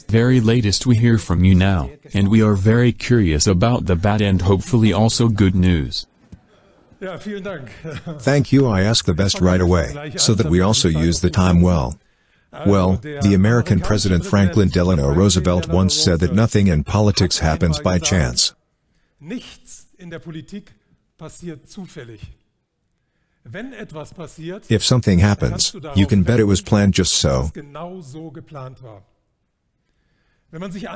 very latest we hear from you now, and we are very curious about the bad and hopefully also good news. Thank you. I ask the best right away, so that we also use the time well. Well, the American President Franklin Delano Roosevelt once said that nothing in politics happens by chance. If something happens, you can bet it was planned just so.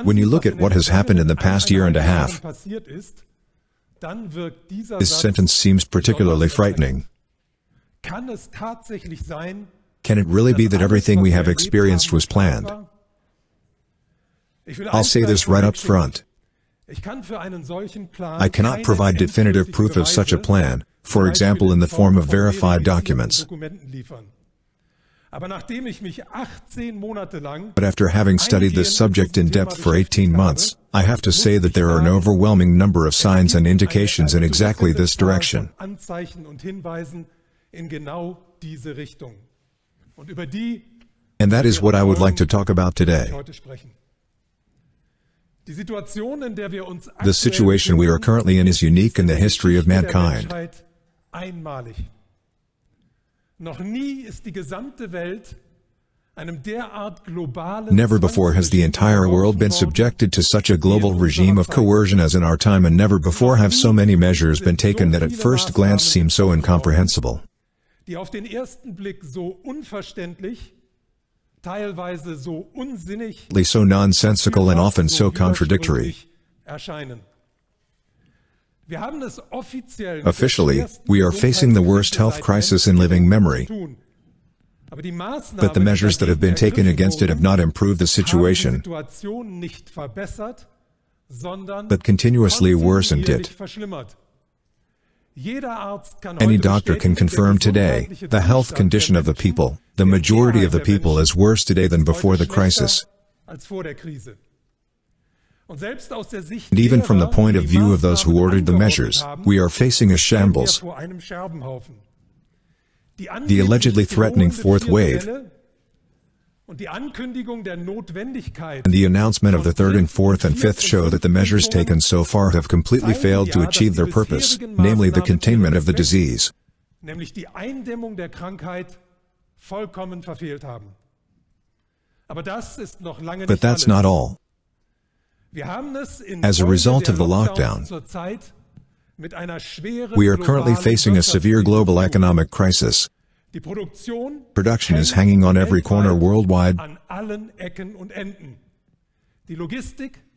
When you look at what has happened in the past year and a half, this sentence seems particularly frightening. Can it really be that everything we have experienced was planned? I'll say this right up front. I cannot provide definitive proof of such a plan, for example in the form of verified documents. But after having studied this subject in depth for 18 months, I have to say that there are an overwhelming number of signs and indications in exactly this direction. And that is what I would like to talk about today. The situation we are currently in is unique in the history of mankind. Never before has the entire world been subjected to such a global regime of coercion as in our time, and never before have so many measures been taken that at first glance seem so incomprehensible. So nonsensical and often so contradictory. Officially, we are facing the worst health crisis in living memory. But the measures that have been taken against it have not improved the situation, but continuously worsened it. Any doctor can confirm today, the health condition of the people, the majority of the people, is worse today than before the crisis. And even from the point of view of those who ordered the measures, we are facing a shambles. The allegedly threatening fourth wave, and the announcement of the third and fourth and fifth show that the measures taken so far have completely failed to achieve their purpose, namely the containment of the disease. But that's not all. As a result of the lockdown, we are currently facing a severe global economic crisis. Production is hanging on every corner worldwide.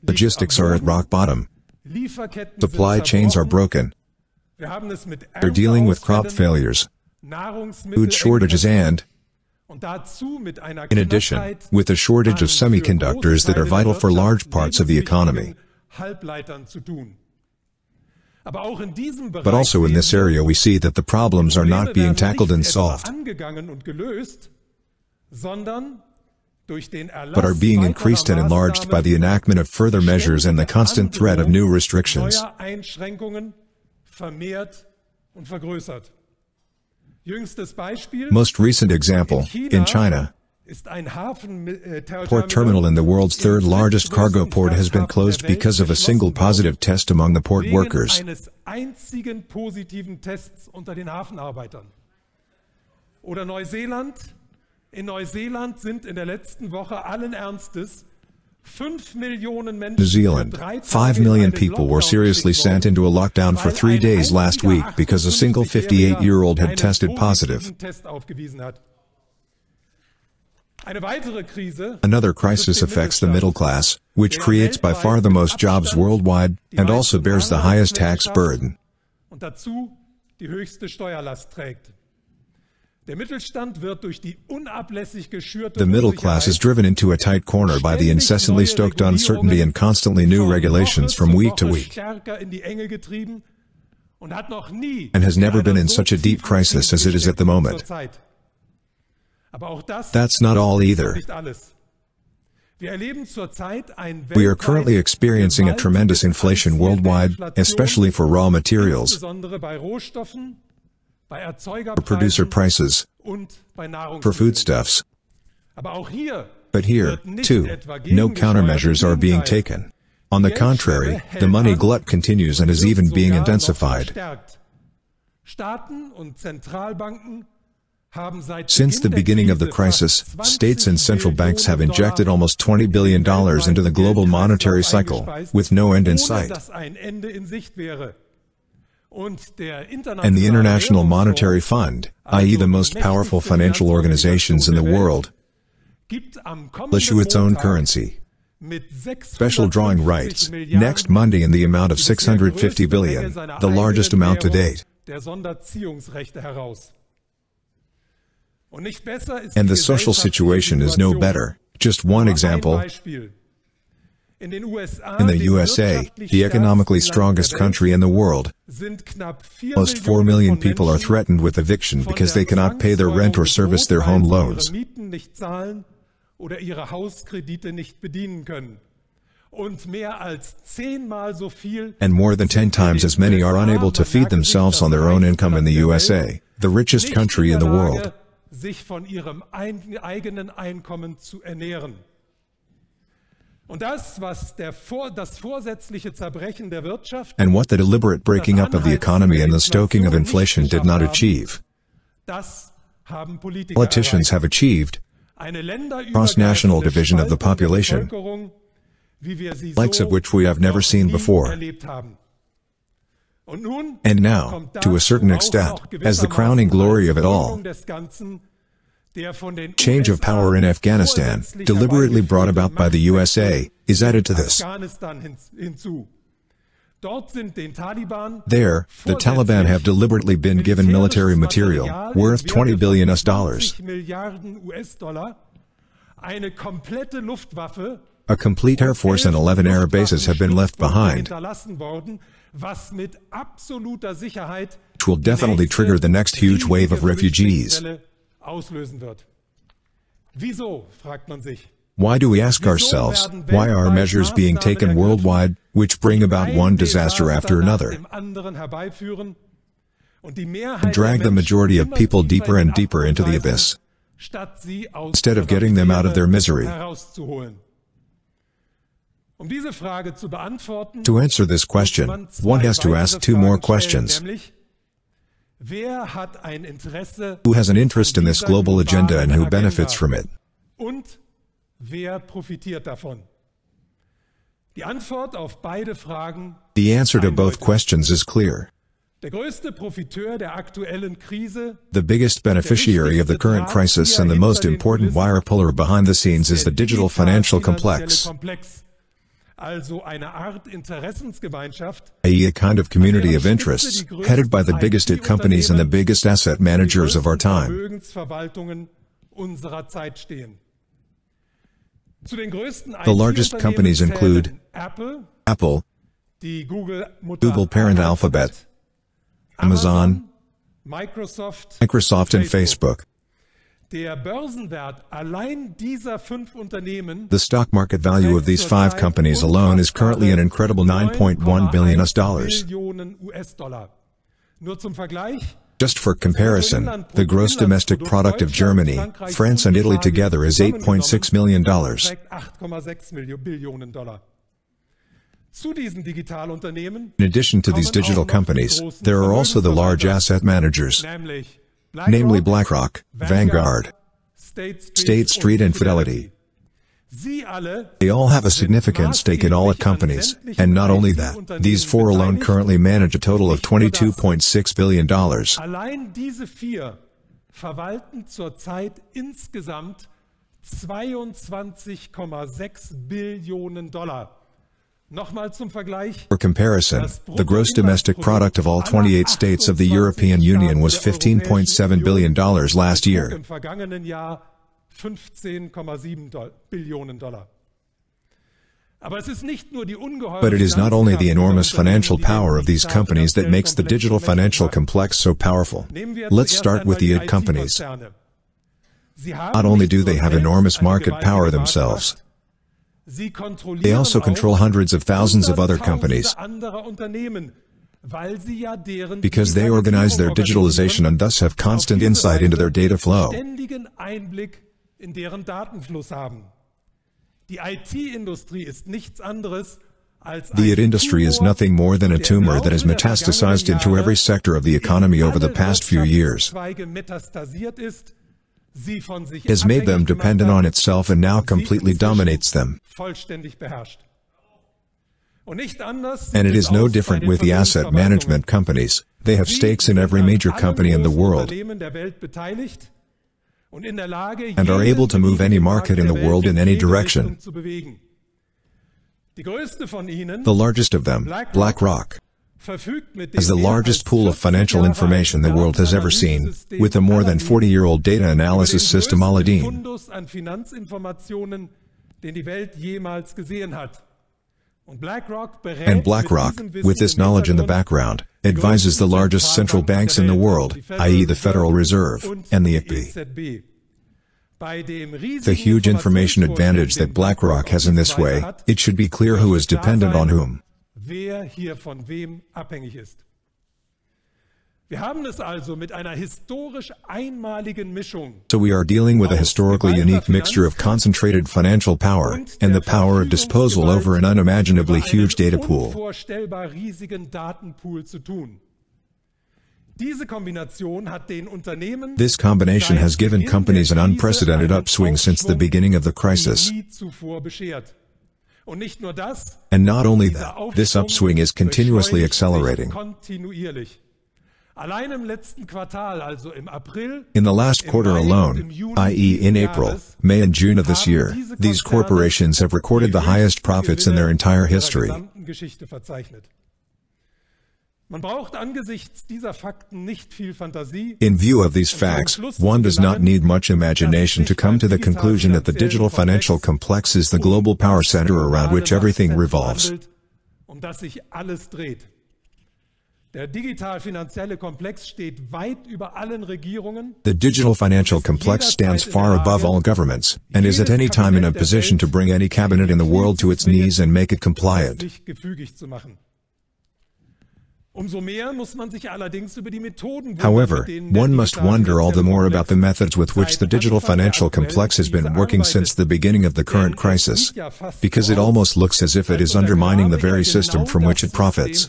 Logistics are at rock bottom. Supply chains are broken. We're dealing with crop failures, food shortages, and, in addition, with the shortage of semiconductors that are vital for large parts of the economy. But also in this area we see that the problems are not being tackled and solved, but are being increased and enlarged by the enactment of further measures and the constant threat of new restrictions. Most recent example, in China, port terminal in the world's third largest cargo port has been closed because of a single positive test among the port workers. New Zealand, 5 million people were seriously sent into a lockdown for 3 days last week because a single 58-year-old had tested positive. Another crisis affects the middle class, which creates by far the most jobs worldwide, and also bears the highest tax burden. The middle class is driven into a tight corner by the incessantly stoked uncertainty and constantly new regulations from week to week, and has never been in such a deep crisis as it is at the moment. That's not all either. We are currently experiencing a tremendous inflation worldwide, especially for raw materials, for producer prices, for foodstuffs. But here, too, no countermeasures are being taken. On the contrary, the money glut continues and is even being intensified. Since the beginning of the crisis, states and central banks have injected almost $20 billion into the global monetary cycle, with no end in sight. And the International Monetary Fund, i.e. the most powerful financial organizations in the world, will issue its own currency, special drawing rights, next Monday in the amount of $650 billion, the largest amount to date. And the social situation is no better. Just one example. In the USA, the economically strongest country in the world, almost 4 million people are threatened with eviction because they cannot pay their rent or service their home loans. And more than 10 times as many are unable to feed themselves on their own income in the USA, the richest country in the world. Sich von ihrem eigenen Einkommen zu ernähren. Und das, was das vorsätzliche Zerbrechen der Wirtschaft and what the deliberate breaking up of the economy and the stoking of inflation did not achieve, politicians have achieved cross-national division of the population, likes of which we have never seen before. And now, to a certain extent, as the crowning glory of it all, change of power in Afghanistan, deliberately brought about by the USA, is added to this. There, the Taliban have deliberately been given military material, worth $20 billion. A complete air force and 11 air bases have been left behind, which will definitely trigger the next huge wave of refugees. Why do we ask ourselves, why are measures being taken worldwide, which bring about one disaster after another, and drag the majority of people deeper and deeper into the abyss, instead of getting them out of their misery? To answer this question, one has to ask two more questions. Who has an interest in this global agenda and who benefits from it? The answer to both questions is clear. The biggest beneficiary of the current crisis and the most important wire puller behind the scenes is the digital financial complex, i.e. a kind of community of interests, headed by the biggest IT companies and the biggest asset managers of our time. The largest companies include Apple, Google parent Alphabet, Amazon, Microsoft and Facebook. The stock market value of these 5 companies alone is currently an incredible $9.1 billion. Just for comparison, the gross domestic product of Germany, France and Italy together is $8.6 million. In addition to these digital companies, there are also the large asset managers, namely BlackRock, Vanguard, State Street and Fidelity. They all have a significant stake in all IT companies, and not only that, these 4 alone currently manage a total of $22.6 billion. Allein diese 4 verwalten zurzeit insgesamt $22,6 Billionen. For comparison, the gross domestic product of all 28 states of the European Union was $15.7 billion last year. But it is not only the enormous financial power of these companies that makes the digital financial complex so powerful. Let's start with the IT companies. Not only do they have enormous market power themselves, they also control hundreds of thousands of other companies, because they organize their digitalization and thus have constant insight into their data flow. Die IT-Industrie ist nichts anderes als The IT industry is nothing more than a tumor that has metastasized into every sector of the economy over the past few years. It has made them dependent on itself and now completely dominates them. And it is no different with the asset management companies. They have stakes in every major company in the world and are able to move any market in the world in any direction. The largest of them, BlackRock, has the largest pool of financial information the world has ever seen, with a more than 40-year-old data analysis system Aladdin. And BlackRock, with this knowledge in the background, advises the largest central banks in the world, i.e. the Federal Reserve, and the ICB. The huge information advantage that BlackRock has in this way, it should be clear who is dependent on whom. So we are dealing with a historically unique mixture of concentrated financial power and the power of disposal over an unimaginably huge data pool. This combination has given companies an unprecedented upswing since the beginning of the crisis. And not only that, this upswing is continuously accelerating. In the last quarter alone, i.e. in April, May and June of this year, these corporations have recorded the highest profits in their entire history. In view of these facts, one does not need much imagination to come to the conclusion that the digital financial complex is the global power center around which everything revolves. The digital financial complex stands far above all governments, and is at any time in a position to bring any cabinet in the world to its knees and make it compliant. However, one must wonder all the more about the methods with which the digital financial complex has been working since the beginning of the current crisis, because it almost looks as if it is undermining the very system from which it profits.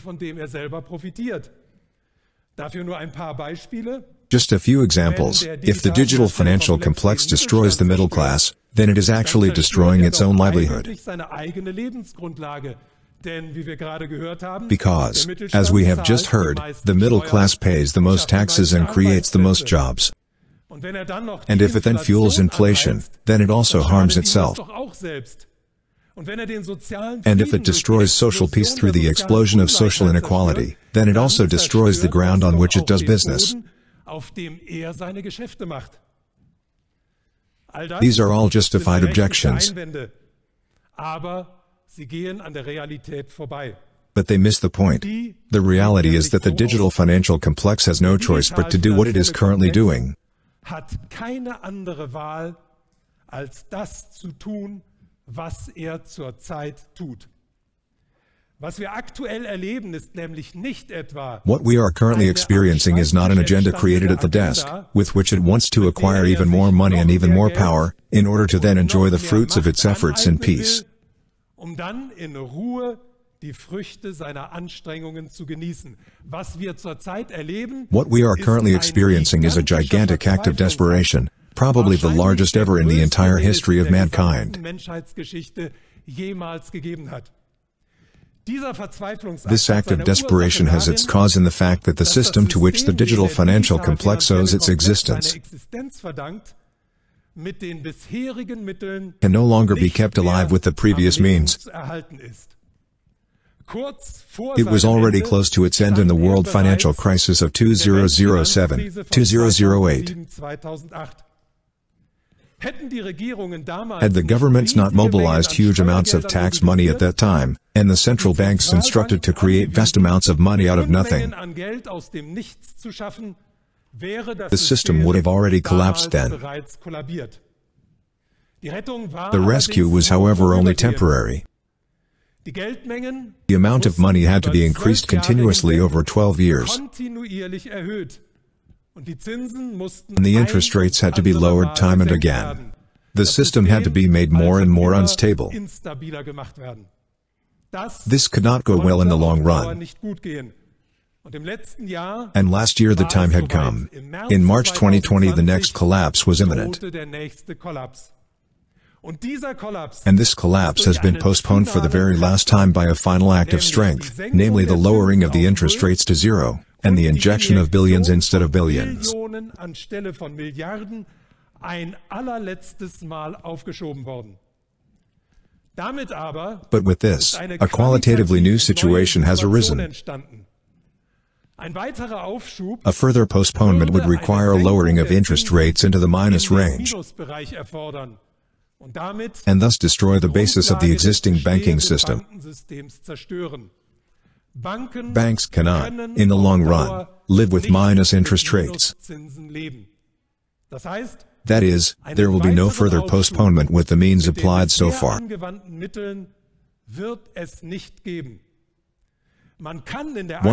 Just a few examples. If the digital financial complex destroys the middle class, then it is actually destroying its own livelihood. Because, as we have just heard, the middle class pays the most taxes and creates the most jobs. And if it then fuels inflation, then it also harms itself. And if it destroys social peace through the explosion of social inequality, then it also destroys the ground on which it does business. These are all justified objections. But they miss the point. The reality is that the digital financial complex has no choice but to do what it is currently doing. What we are currently experiencing is not an agenda created at the desk, with which it wants to acquire even more money and even more power, in order to then enjoy the fruits of its efforts in peace. What we are currently experiencing is a gigantic act of desperation, probably the largest ever in the entire history of mankind. This act of desperation has its cause in the fact that the system to which the digital financial complex owes its existence can no longer be kept alive with the previous means. It was already close to its end in the world financial crisis of 2007-2008. Had the governments not mobilized huge amounts of tax money at that time, and the central banks instructed to create vast amounts of money out of nothing, the system would have already collapsed then. The rescue was, however, only temporary. The amount of money had to be increased continuously over 12 years. And the interest rates had to be lowered time and again. The system had to be made more and more unstable. This could not go well in the long run. And last year the time had come. In March 2020 the next collapse was imminent. And this collapse has been postponed for the very last time by a final act of strength, namely the lowering of the interest rates to zero, and the injection of billions instead of billions. But with this, a qualitatively new situation has arisen. A further postponement would require a lowering of interest rates into the minus range, and thus destroy the basis of the existing banking system. Banks cannot, in the long run, live with minus interest rates. That is, there will be no further postponement with the means applied so far. One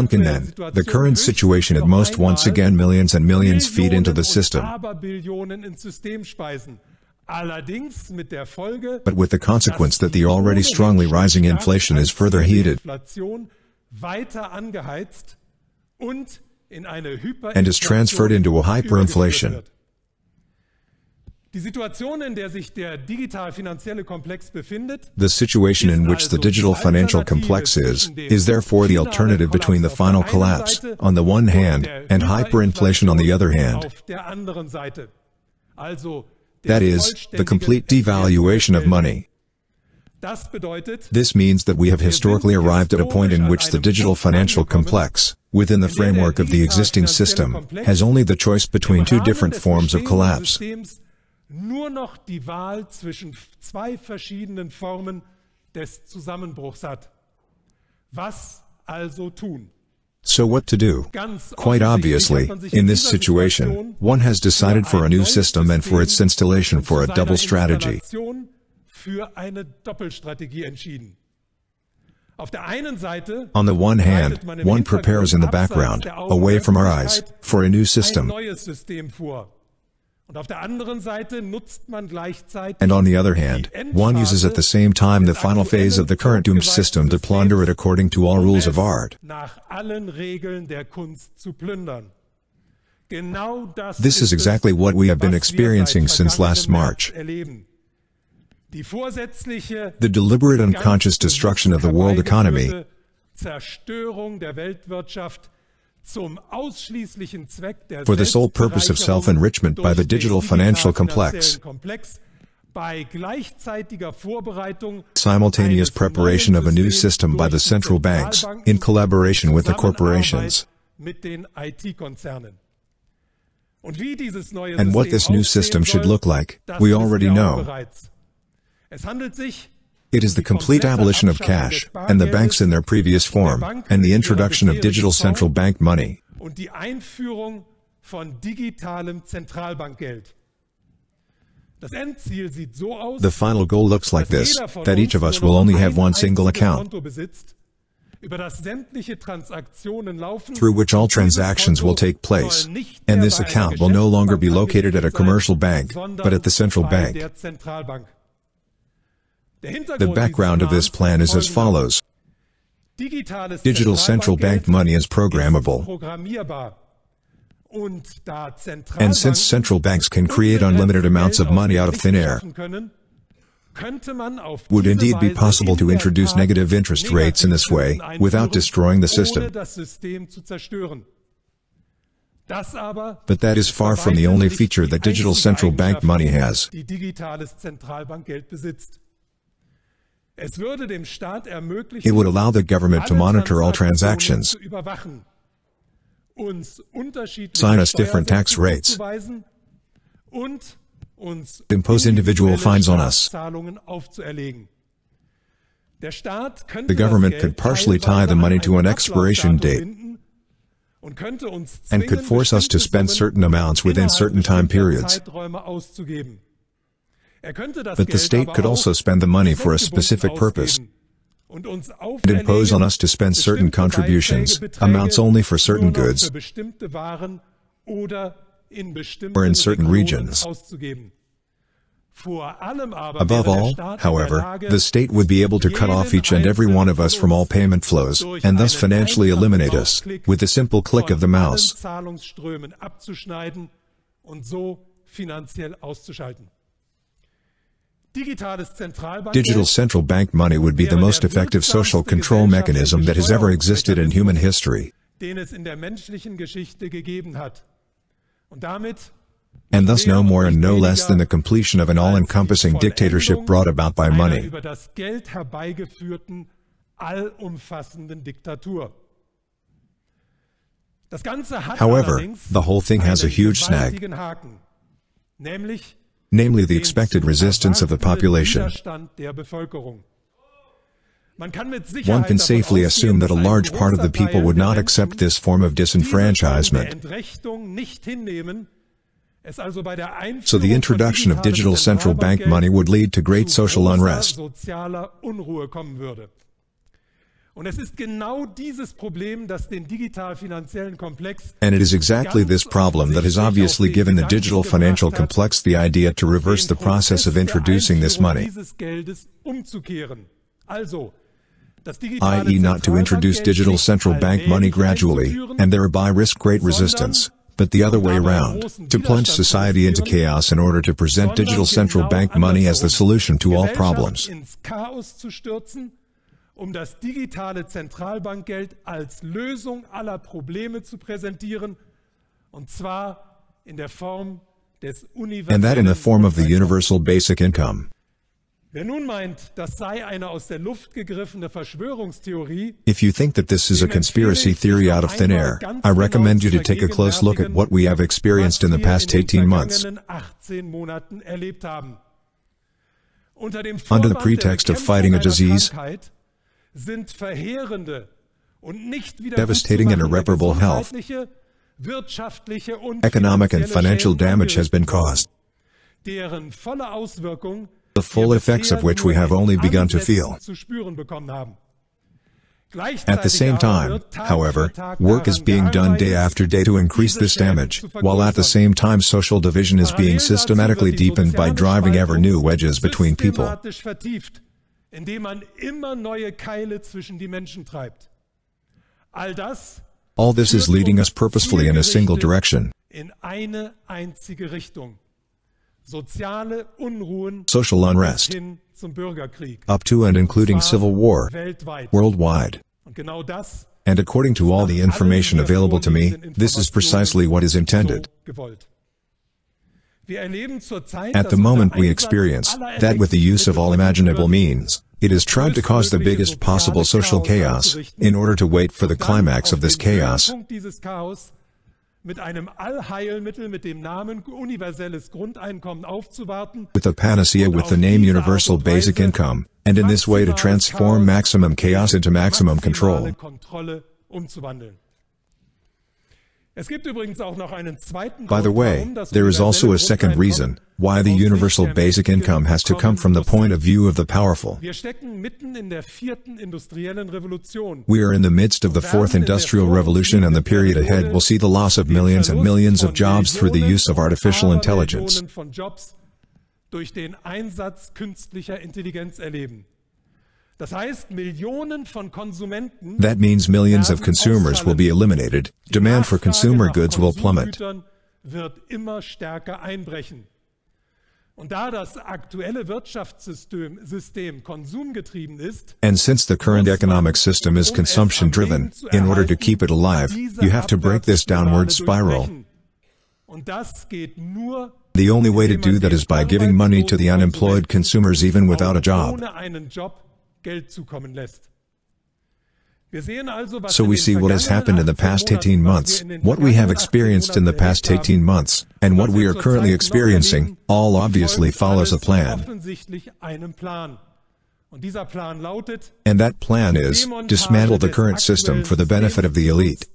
can then, the current situation at most, once again millions and millions feed into the system, but with the consequence that the already strongly rising inflation is further heated and is transferred into a hyperinflation. The situation in which the digital financial complex is therefore the alternative between the final collapse, on the one hand, and hyperinflation on the other hand. That is, the complete devaluation of money. This means that we have historically arrived at a point in which the digital financial complex, within the framework of the existing system, has only the choice between two different forms of collapse. Nur noch die Wahl zwischen zwei verschiedenen Formen des Zusammenbruchs hat. Was also tun? So what to do? Quite obviously, in this situation, one has decided for a new system and for its installation for a double strategy. On the one hand, one prepares in the background, away from our eyes, for a new system. And on the other hand, one uses at the same time the final phase of the current doomed system to plunder it according to all rules of art. This is exactly what we have been experiencing since last March. The deliberate unconscious destruction of the world economy, for the sole purpose of self-enrichment by the digital financial complex, simultaneous preparation of a new system by the central banks, in collaboration with the corporations. And what this new system should look like, we already know. It is the complete abolition of cash, and the banks in their previous form, and the introduction of digital central bank money. The final goal looks like this, that each of us will only have one single account, through which all transactions will take place, and this account will no longer be located at a commercial bank, but at the central bank. The background of this plan is as follows. Digital central bank money is programmable. And since central banks can create unlimited amounts of money out of thin air, would indeed be possible to introduce negative interest rates in this way, without destroying the system. But that is far from the only feature that digital central bank money has. It would allow the government to monitor all transactions, assign us different tax rates, impose individual fines on us. The government could partially tie the money to an expiration date, and could force us to spend certain amounts within certain time periods. But the state could also spend the money for a specific purpose, and impose on us to spend certain contributions, amounts only for certain goods, or in certain regions. Above all, however, the state would be able to cut off each and every one of us from all payment flows, and thus financially eliminate us, with a simple click of the mouse. Digital central bank money would be the most effective social control mechanism that has ever existed in human history, and thus no more and no less than the completion of an all-encompassing dictatorship brought about by money. However, the whole thing has a huge snag, namely the expected resistance of the population. One can safely assume that a large part of the people would not accept this form of disenfranchisement. So the introduction of digital central bank money would lead to great social unrest. And it is exactly this problem that has obviously given the digital financial complex the idea to reverse the process of introducing this money, i.e. not to introduce digital central bank money gradually, and thereby risk great resistance, but the other way around, to plunge society into chaos in order to present digital central bank money as the solution to all problems. Das digitale Zentralbankgeld als Lösung aller Probleme zu präsentieren, und zwar in der Form des universellen. And that in the form of the universal basic income. Wer nun meint, das sei eine aus der Luft gegriffene Verschwörungstheorie, if you think that this is a conspiracy theory out of thin air, I recommend you to take a close look at what we have experienced in the past 18 months. Under the pretext of fighting a disease, devastating and irreparable health, economic and financial damage has been caused, the full effects of which we have only begun to feel. At the same time, however, work is being done day after day to increase this damage, while at the same time social division is being systematically deepened by driving ever new wedges between people. All this is leading us purposefully in a single direction. Social unrest, up to and including civil war, worldwide. And according to all the information available to me, this is precisely what is intended. At the moment we experience that with the use of all imaginable means, it is tried to cause the biggest possible social chaos, in order to wait for the climax of this chaos, with a panacea with the name Universal Basic Income, and in this way to transform maximum chaos into maximum control. By the way, there is also a second reason why the universal basic income has to come from the point of view of the powerful. We are in the midst of the fourth industrial revolution, and the period ahead will see the loss of millions and millions of jobs through the use of artificial intelligence. That means millions of consumers will be eliminated, demand for consumer goods will plummet. And since the current economic system is consumption-driven, in order to keep it alive, you have to break this downward spiral. The only way to do that is by giving money to the unemployed consumers even without a job. So we see what has happened in the past 18 months, what we have experienced in the past 18 months, and what we are currently experiencing, all obviously follows a plan. And that plan is, dismantle the current system for the benefit of the elite.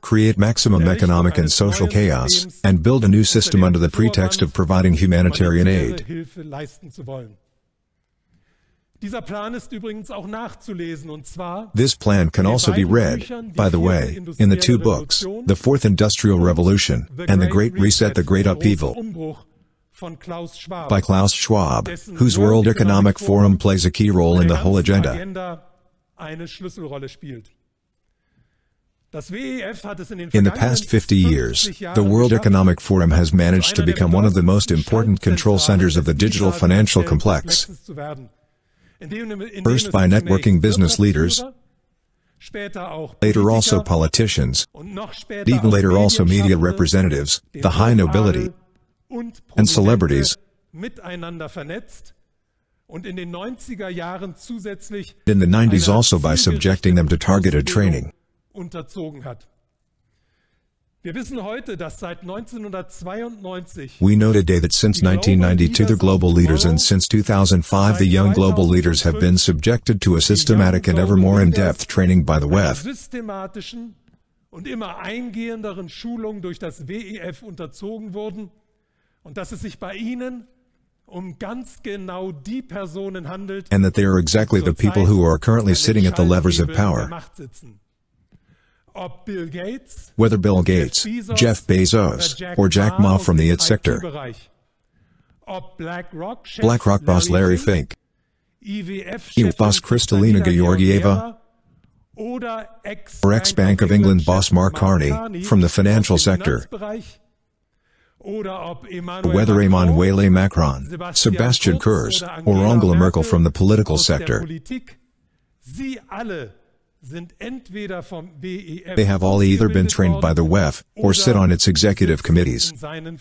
Create maximum economic and social chaos, and build a new system under the pretext of providing humanitarian aid. Dieser Plan ist übrigens auch nachzulesen, und zwar This plan can also be read, by the way, in the two books, The Fourth Industrial Revolution and The Great Reset, The Great Upheaval, von Klaus Schwab, by Klaus Schwab, whose World Economic Forum plays a key role in the whole agenda. Eine Schlüsselrolle spielt. Das WEF hat es in the past 50 years, the World Economic Forum has managed to become one of the most important control centers of the digital financial complex. First by networking business leaders, later also politicians, even later also media representatives, the high nobility, and celebrities. Miteinander vernetzt. Und in den 90er Jahren zusätzlich in the 90s also by subjecting them to targeted training. Unterzogen hat. Wir wissen heute, dass seit 1992 We know today that since 1992 the global leaders and since 2005 the young global leaders have been subjected to a systematic and ever more in-depth training by the WEF. Systematischen und immer eingehenderen Schulungen durch das WEF unterzogen wurden und dass es sich bei ihnen ganz genau die Personen handelt, and that they are exactly the people who are currently sitting at the levers of power. Ob Bill Gates, whether Bill Gates, Jeff Bezos, or Jack Ma from the IT sector, ob BlackRock boss Larry Fink, IWF boss Kristalina Georgieva, or ex-Bank of England boss Mark Carney from the financial sector, whether Emmanuel Macron, Sebastian Kurz, or Angela Merkel from the political sector. They have all either been trained by the WEF or sit on its executive committees. And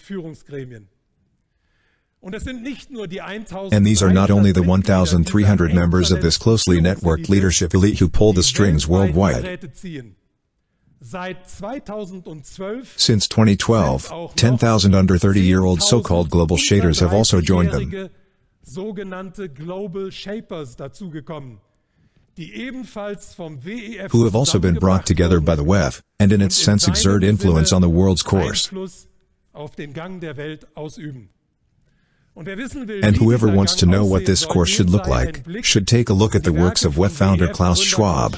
these are not only the 1,300 members of this closely networked leadership elite who pull the strings worldwide. Since 2012, 10,000 under 30-year-old so-called global shaders have also joined them, who have also been brought together by the WEF, and in its sense exert influence on the world's course. And whoever wants to know what this course should look like, should take a look at the works of WEF founder Klaus Schwab.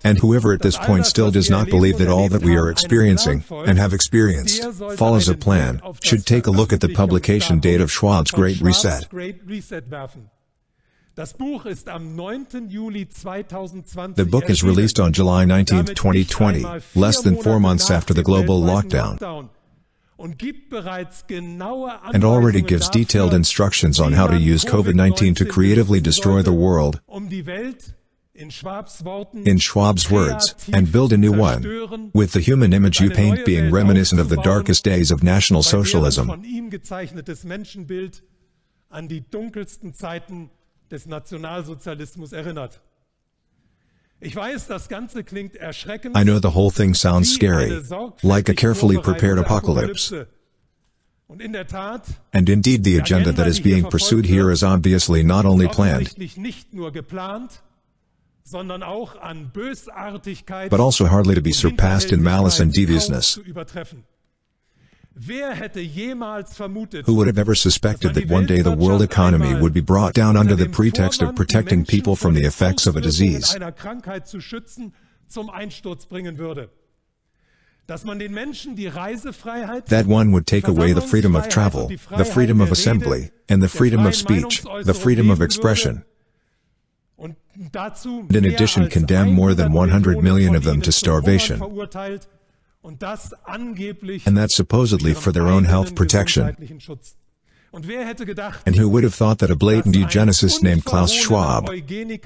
And whoever at this point still does not believe that all that we are experiencing, and have experienced, follows a plan, should take a look at the publication date of Schwab's Great Reset. The book is released on July 19, 2020, less than 4 months after the global lockdown, and already gives detailed instructions on how to use COVID-19 to creatively destroy the world, in Schwab's words, and build a new one, with the human image you paint being reminiscent of the darkest days of National Socialism. I know the whole thing sounds scary, like a carefully prepared apocalypse. And indeed the agenda that is being pursued here is obviously not only planned, but also hardly to be surpassed in malice and deviousness. Who would have ever suspected that one day the world economy would be brought down under the pretext of protecting people from the effects of a disease? That one would take away the freedom of travel, the freedom of assembly, and the freedom of speech, the freedom of expression. And in addition condemn more than 100 million of them to starvation. And that's supposedly for their own health protection. And who would have thought that a blatant eugenicist named Klaus Schwab would be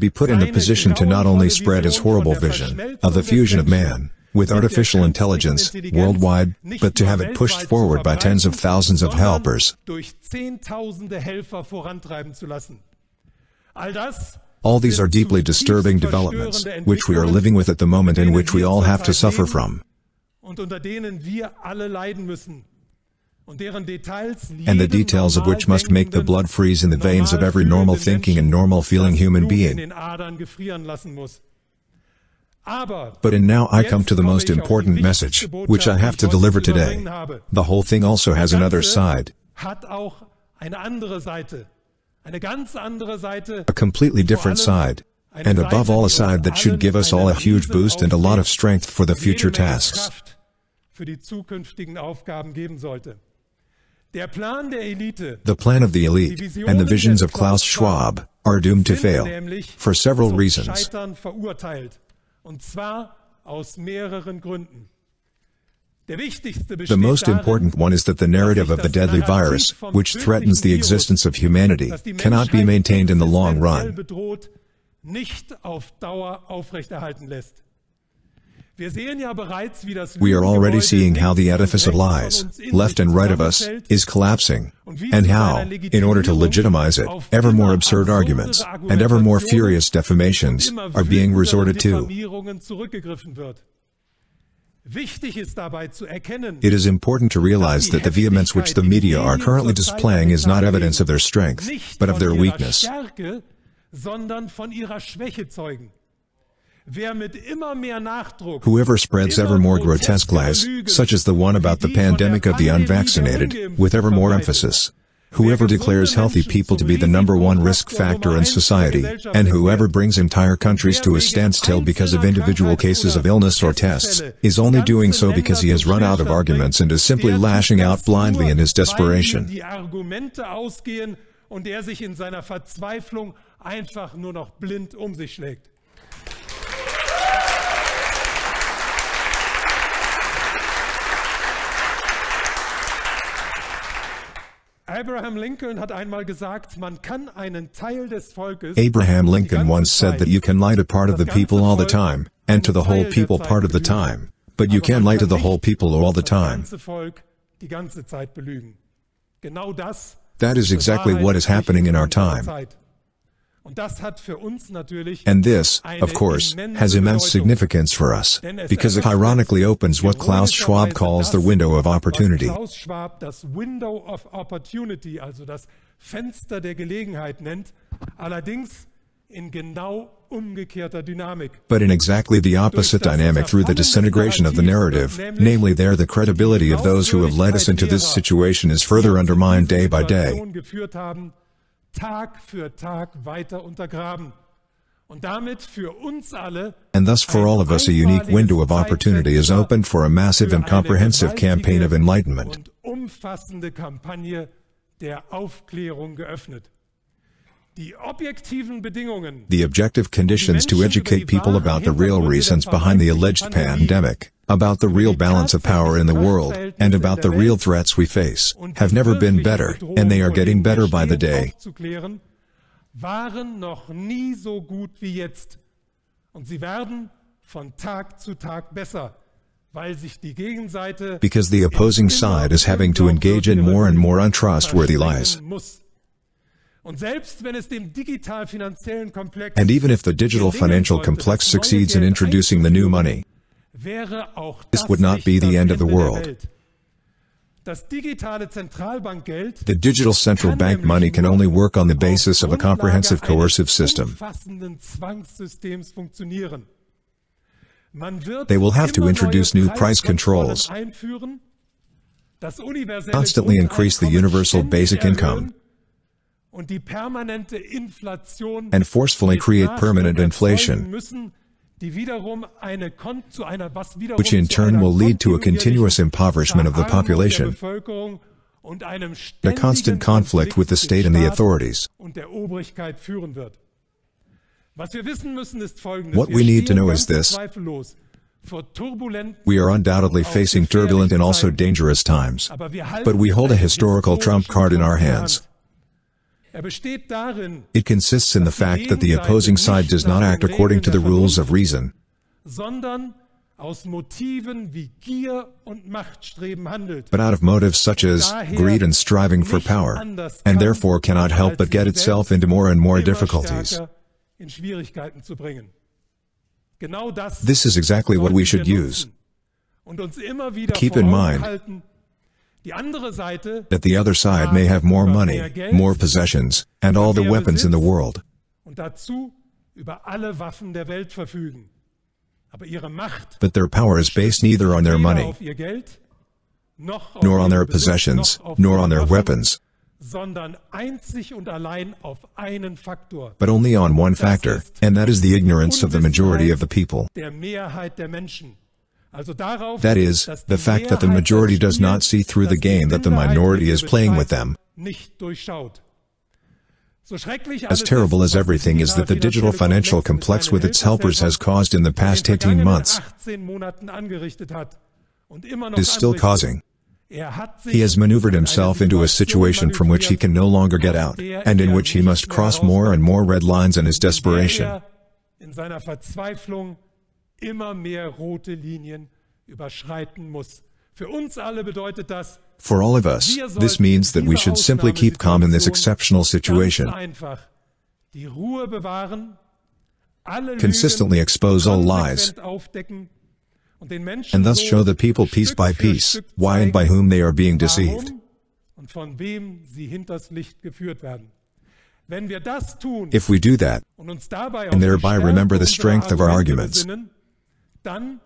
put in the position to not only spread his horrible vision of the fusion of man with artificial intelligence worldwide, but to have it pushed forward by tens of thousands of helpers. All these are deeply disturbing developments, which we are living with at the moment and which we all have to suffer from. And the details of which must make the blood freeze in the veins of every normal thinking and normal feeling human being. But now I come to the most important message, which I have to deliver today. The whole thing also has another side. A completely different side. And above all a side that should give us all a huge boost and a lot of strength for the future tasks. The plan of the elite and the visions of Klaus Schwab are doomed to fail for several reasons. The most important one is that the narrative of the deadly virus, which threatens the existence of humanity, cannot be maintained in the long run. We are already seeing how the edifice of lies, left and right of us, is collapsing, and how, in order to legitimize it, ever more absurd arguments, and ever more furious defamations, are being resorted to. It is important to realize that the vehemence which the media are currently displaying is not evidence of their strength, but of their weakness. Whoever spreads ever more grotesque lies, such as the one about the pandemic of the unvaccinated, with ever more emphasis. Whoever declares healthy people to be the #1 risk factor in society, and whoever brings entire countries to a standstill because of individual cases of illness or tests, is only doing so because he has run out of arguments and is simply lashing out blindly in his desperation. Abraham Lincoln once said that you can lie to part of the people all the time, and to the whole people part of the time, but you can't lie to the whole people all the time. That is exactly what is happening in our time. And this, of course, has immense significance for us, because it ironically opens what Klaus Schwab calls the window of opportunity. But in exactly the opposite dynamic through the disintegration of the narrative, namely there the credibility of those who have led us into this situation is further undermined day by day. And thus for all of us a unique window of opportunity is opened for a massive and comprehensive campaign of enlightenment. The objective conditions to educate people about the real reasons behind the alleged pandemic, about the real balance of power in the world, and about the real threats we face, have never been better, and they are getting better by the day. Because the opposing side is having to engage in more and more untrustworthy lies. And even if the digital financial complex succeeds in introducing the new money, this would not be the end of the world. The digital central bank money can only work on the basis of a comprehensive coercive system. They will have to introduce new price controls, constantly increase the universal basic income, and forcefully create permanent inflation, which in turn will lead to a continuous impoverishment of the population, a constant conflict with the state and the authorities. What we need to know is this: we are undoubtedly facing turbulent and also dangerous times, but we hold a historical trump card in our hands. It consists in the fact that the opposing side does not act according to the rules of reason, but out of motives such as greed and striving for power, and therefore cannot help but get itself into more and more difficulties. This is exactly what we should use. Keep in mind that the other side may have more money, more possessions, and all the weapons in the world. But their power is based neither on their money, nor on their possessions, nor on their weapons, but only on one factor, and that is the ignorance of the majority of the people. That is, the fact that the majority does not see through the game that the minority is playing with them. As terrible as everything is that the digital financial complex with its helpers has caused in the past 18 months, is still causing. He has maneuvered himself into a situation from which he can no longer get out, and in which he must cross more and more red lines in his desperation. For all of us, this means that we should simply keep calm in this exceptional situation, consistently expose all lies, and thus show the people piece by piece why and by whom they are being deceived. If we do that, and thereby remember the strength of our arguments, then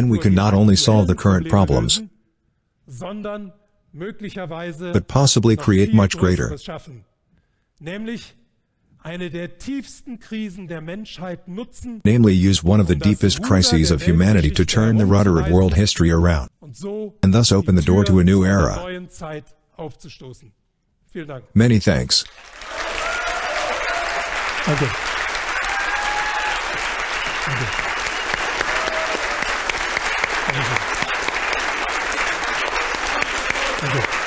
we can not only solve the current problems, but possibly create much greater. Namely, use one of the deepest crises of humanity to turn the rudder of world history around, and thus open the door to a new era. Many thanks. Thank you. Thank you.